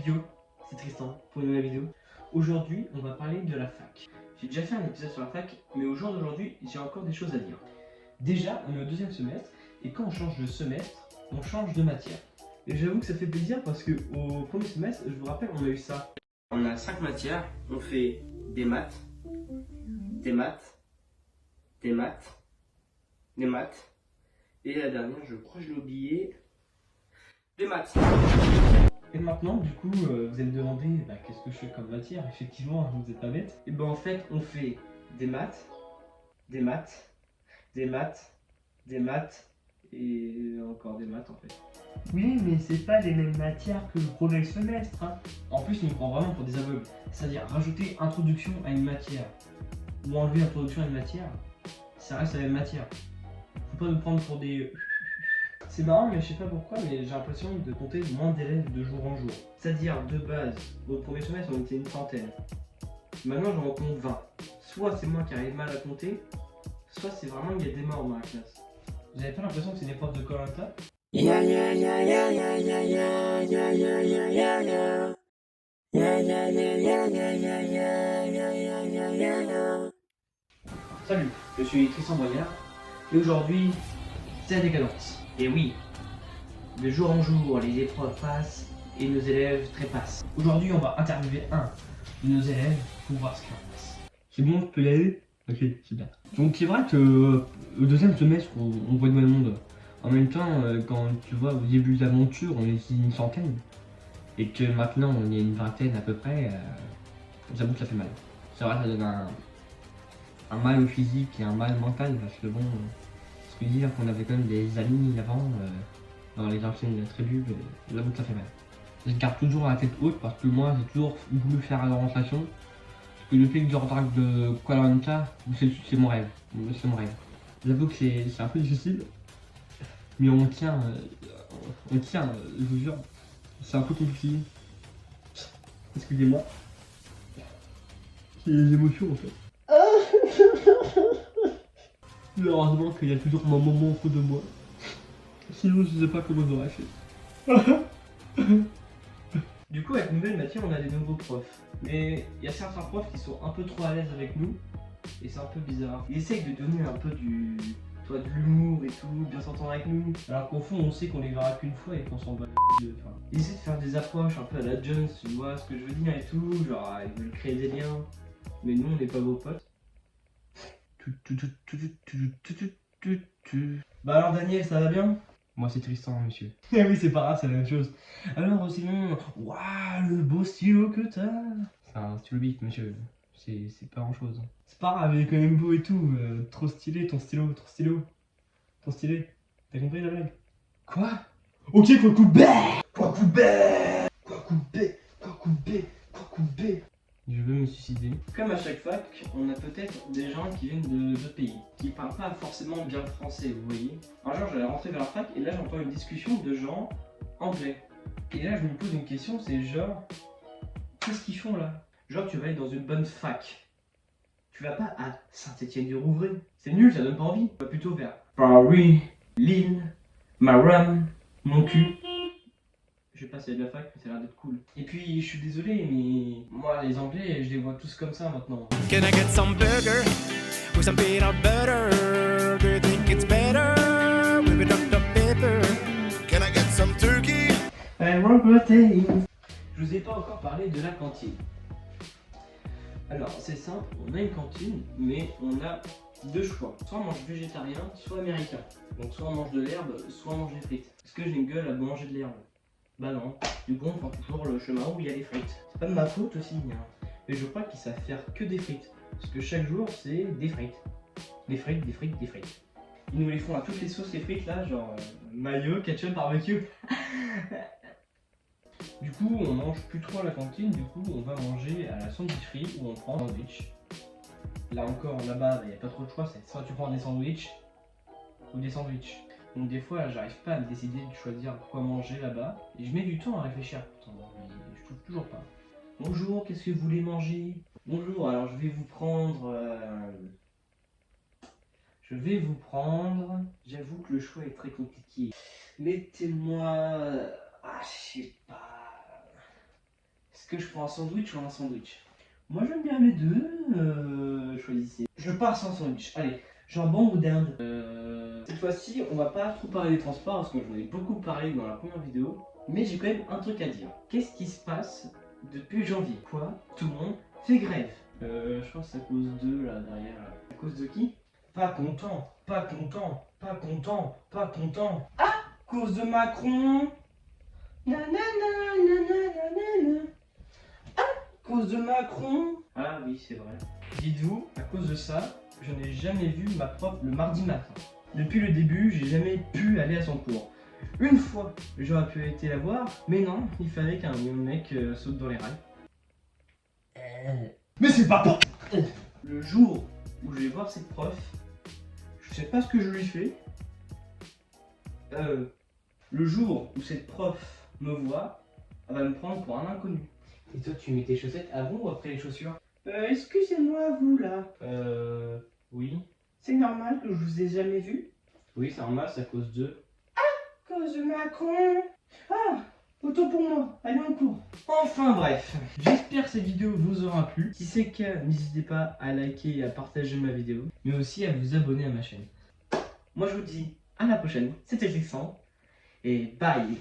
Yo, c'est Tristan pour une nouvelle vidéo. Aujourd'hui, on va parler de la fac. J'ai déjà fait un épisode sur la fac, mais au jour d'aujourd'hui, j'ai encore des choses à dire. Déjà, on est au deuxième semestre, et quand on change de semestre, on change de matière. Et j'avoue que ça fait plaisir parce que au premier semestre, je vous rappelle, on a eu ça. On a 5 matières, on fait des maths, des maths, des maths, des maths, et la dernière, je crois que je l'ai oublié, des maths. Et maintenant, du coup, vous allez me demander qu'est-ce que je fais comme matière. Effectivement, vous n'êtes pas bête. Et ben en fait, on fait des maths, des maths, des maths, des maths et encore des maths en fait. Oui, mais c'est pas les mêmes matières que le premier semestre. Hein. En plus, on nous prend vraiment pour des aveugles. C'est-à-dire rajouter introduction à une matière ou enlever introduction à une matière, ça reste la même matière. Faut pas nous prendre pour des... C'est marrant, mais je sais pas pourquoi, mais j'ai l'impression de compter moins d'élèves de jour en jour. C'est-à-dire, de base, au premier semestre, on était une centaine. Maintenant, j'en compte 20. Soit c'est moi qui arrive mal à compter, soit c'est vraiment qu'il y a des morts dans la classe. Vous avez pas l'impression que c'est une épreuve de Koh-Lanta? Salut, je suis Tristan Boyard, et aujourd'hui, c'est la décadence. Et oui, de jour en jour, les épreuves passent et nos élèves trépassent. Aujourd'hui, on va interviewer un de nos élèves pour voir ce qu'il en pense. C'est bon, je peux y aller? Ok, c'est bien. Donc c'est vrai que au deuxième semestre, on voit de moins de monde. En même temps, quand tu vois au début de l'aventure, on était une centaine. Et que maintenant, on est une vingtaine à peu près, j'avoue que ça fait mal. C'est vrai, ça donne un mal au physique et un mal mental, parce que bon, ce que dire qu'on avait quand même des amis avant, dans les anciennes tribus, j'avoue que ça fait mal. Je garde toujours la tête haute parce que moi j'ai toujours voulu faire la orientation. Parce que le fait que je redrague de Koh-Lanta, c'est mon rêve. C'est mon rêve. J'avoue que c'est un peu difficile. Mais on tient, je vous jure. C'est un peu compliqué. Excusez-moi. J'ai des émotions en fait. Mais heureusement qu'il y a toujours mon moment au fond de moi. Sinon je sais pas comment j'aurais fait. Du coup, avec nouvelle matière, on a des nouveaux profs. Mais il y a certains profs qui sont un peu trop à l'aise avec nous. Et c'est un peu bizarre. Ils essayent de donner un peu de l'humour et tout, bien s'entendre avec nous. Alors qu'au fond, on sait qu'on les verra qu'une fois et qu'on s'en va de... Enfin, ils essaient de faire des approches un peu à la Jones, tu vois ce que je veux dire et tout. Genre, ils veulent créer des liens. Mais nous, on n'est pas vos potes. Bah alors, Daniel, ça va bien? Moi c'est Tristan, monsieur. Eh oui, c'est pas grave, c'est la même chose. Alors sinon, waouh, le beau stylo que t'as. C'est un stylo Bic, monsieur. C'est pas grand chose. C'est pas grave, il est quand même beau et tout. Trop stylé ton stylo, trop stylo. Trop stylé. T'as compris la blague? Quoi? Ok, quoi couper. Quoi couper. Quoi couper. Quoi couper. Quoi couper. Je veux me suicider. Comme à chaque fac, on a peut-être des gens qui viennent d'autres pays, qui parlent pas forcément bien le français, vous voyez. Un jour, j'allais rentrer vers la fac et là, j'entends une discussion de gens anglais. Et là, je me pose une question, c'est genre, qu'est-ce qu'ils font là? Genre, tu vas aller dans une bonne fac. Tu vas pas à Saint-Étienne-du-Rouvray. C'est nul, ça donne pas envie. Tu vas plutôt vers Paris, Lille, Maram, mon cul. Je sais pas si c'est de la fac, mais ça a l'air d'être cool. Et puis, je suis désolé, mais moi, les Anglais, je les vois tous comme ça maintenant. Can I get some burger with some peanut butter? Do you think it's better with a Dr Pepper? Can I get some turkey? I want protein. Je vous ai pas encore parlé de la cantine. Alors, c'est simple, on a une cantine, mais on a deux choix. Soit on mange végétarien, soit américain. Donc soit on mange de l'herbe, soit on mange des frites. Est-ce que j'ai une gueule à manger de l'herbe? Bah non, du coup on prend toujours le chemin où il y a les frites. C'est pas de ma faute aussi, hein. Mais je crois qu'ils savent faire que des frites. Parce que chaque jour c'est des frites. Des frites, des frites, des frites. Ils nous les font à toutes les sauces, les frites là, genre mayo, ketchup, barbecue. Du coup on mange plus trop à la cantine, du coup on va manger à la sandwicherie où on prend un sandwich. Là encore, là-bas, il n'y a pas trop de choix, c'est soit tu prends des sandwichs ou des sandwichs. Donc des fois, j'arrive pas à me décider de choisir quoi manger là-bas. Et je mets du temps à réfléchir pourtant, mais je trouve toujours pas. Bonjour, qu'est-ce que vous voulez manger? Bonjour, alors je vais vous prendre... J'avoue que le choix est très compliqué. Mettez-moi... Ah, je sais pas... Est-ce que je prends un sandwich ou un sandwich? Moi j'aime bien les deux, choisissez. Je pars sans sandwich, allez, jambon ou dinde? Cette fois-ci, on va pas trop parler des transports parce que j'en ai beaucoup parlé dans la première vidéo. Mais j'ai quand même un truc à dire. Qu'est-ce qui se passe depuis janvier? Quoi? Tout le monde fait grève. Je pense que c'est à cause d'eux là derrière. Là. À cause de qui? Pas content, pas content, pas content, pas content. Ah! Cause de Macron. Nanana, nanana. Ah! Cause de Macron. Ah oui, c'est vrai. Dites-vous, à cause de ça, je n'ai jamais vu ma prof le mardi matin. Depuis le début, j'ai jamais pu aller à son cours. Une fois, j'aurais pu été la voir, mais non, il fallait qu'un mec saute dans les rails. Mais c'est pas pour... Le jour où je vais voir cette prof, je sais pas ce que je lui fais. Le jour où cette prof me voit, elle va me prendre pour un inconnu. Et toi, tu mets tes chaussettes avant ou après les chaussures? Excusez-moi, vous là. Oui. C'est normal que je vous ai jamais vu? Oui, c'est normal, c'est à cause de... Cause de Macron. Ah, autant pour moi, allez en cours. Enfin bref, j'espère que cette vidéo vous aura plu. Si c'est le cas, n'hésitez pas à liker et à partager ma vidéo, mais aussi à vous abonner à ma chaîne. Moi je vous dis à la prochaine, c'était Alexandre, et bye.